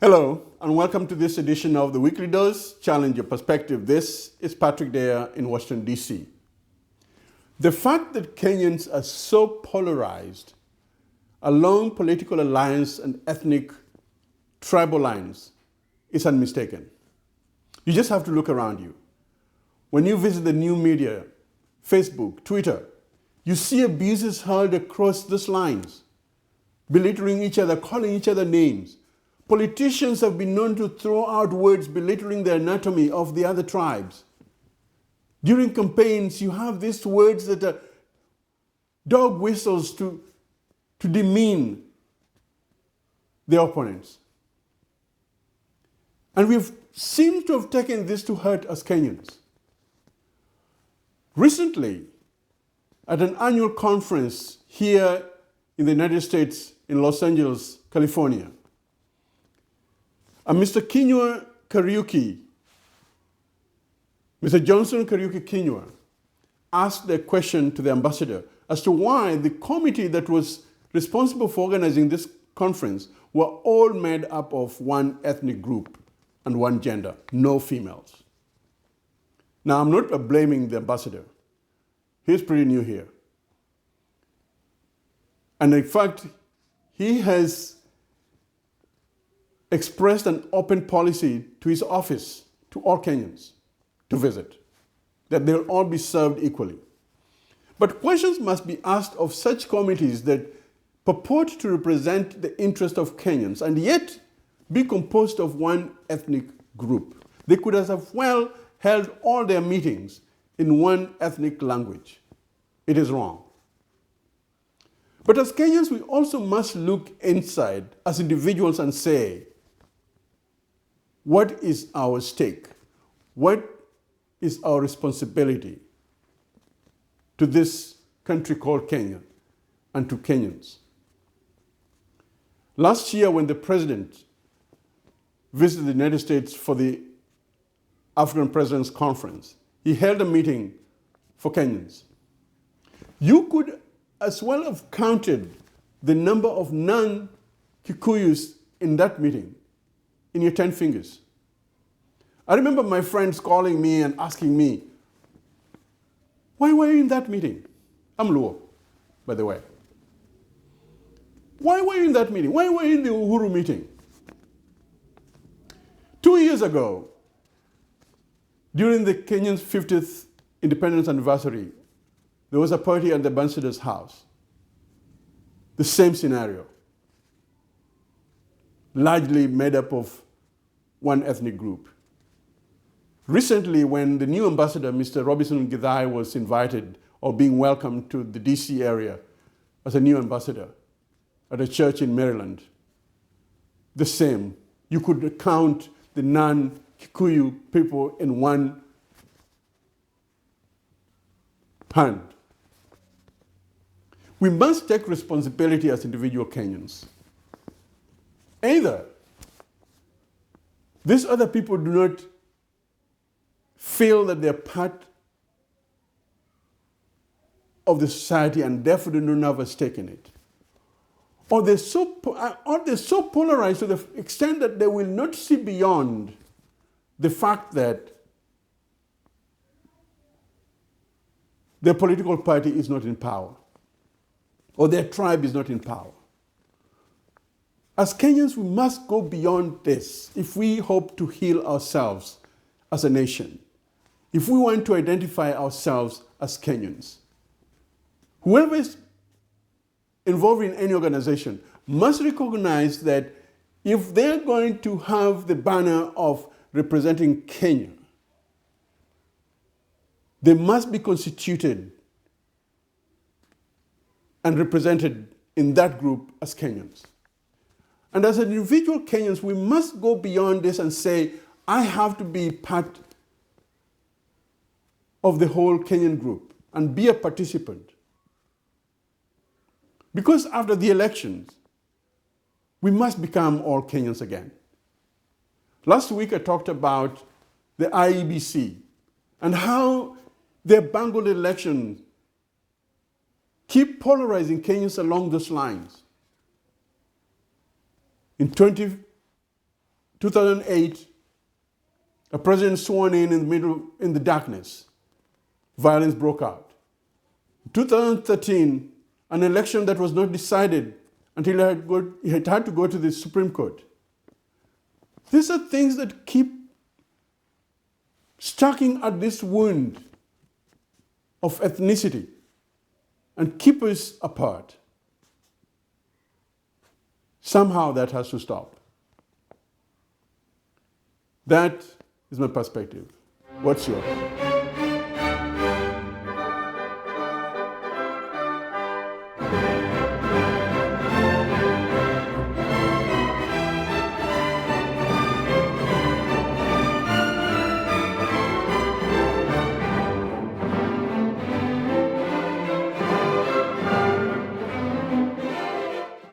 Hello, and welcome to this edition of the Weekly Dose, Challenge Your Perspective. This is Patrick Dare in Washington, D.C. The fact that Kenyans are so polarized along political alliance and ethnic tribal lines is unmistaken. You just have to look around you. When you visit the new media, Facebook, Twitter, you see abuses hurled across these lines, belittling each other, calling each other names. Politicians have been known to throw out words belittling the anatomy of the other tribes. During campaigns, you have these words that are dog whistles to demean the opponents. And we've seemed to have taken this to hurt us Kenyans. Recently, at an annual conference here in the United States in Los Angeles, California, Mr. Kinyua Kariuki, Mr. Johnson Kariuki Kinyua, asked a question to the ambassador as to why the committee that was responsible for organizing this conference were all made up of one ethnic group and one gender, no females. Now, I'm not blaming the ambassador. He's pretty new here. And in fact, he has expressed an open policy to his office, to all Kenyans, to visit, that they'll all be served equally. But questions must be asked of such committees that purport to represent the interest of Kenyans and yet be composed of one ethnic group. They could as well held all their meetings in one ethnic language. It is wrong. But as Kenyans, we also must look inside as individuals and say, what is our stake? What is our responsibility to this country called Kenya and to Kenyans? Last year, when the president visited the United States for the African Presidents Conference, he held a meeting for Kenyans. You could as well have counted the number of non-Kikuyus in that meeting in your 10 fingers. I remember my friends calling me and asking me, why were you in that meeting? I'm Luo, by the way. Why were you in that meeting? Why were you in the Uhuru meeting? 2 years ago, during the Kenyans' 50th independence anniversary, there was a party at the ambassador's house. The same scenario, largely made up of one ethnic group. Recently, when the new ambassador, Mr. Robinson Githai, was invited or being welcomed to the DC area as a new ambassador at a church in Maryland, the same. You could count the non-Kikuyu people in one hand. We must take responsibility as individual Kenyans. Either these other people do not feel that they're part of the society and therefore do not have a stake in it, or they're so polarized to the extent that they will not see beyond the fact that their political party is not in power, or their tribe is not in power. As Kenyans, we must go beyond this if we hope to heal ourselves as a nation, if we want to identify ourselves as Kenyans. Whoever is involved in any organization must recognize that if they're going to have the banner of representing Kenya, they must be constituted and represented in that group as Kenyans. And as individual Kenyans, we must go beyond this and say, I have to be part of the whole Kenyan group and be a participant. Because after the elections, we must become all Kenyans again. Last week, I talked about the IEBC and how their bungled elections keep polarizing Kenyans along those lines. In 2008, a president sworn in the darkness. Violence broke out. 2013, an election that was not decided until he had to go to the Supreme Court. These are things that keep striking at this wound of ethnicity and keep us apart. Somehow that has to stop. That is my perspective. What's yours?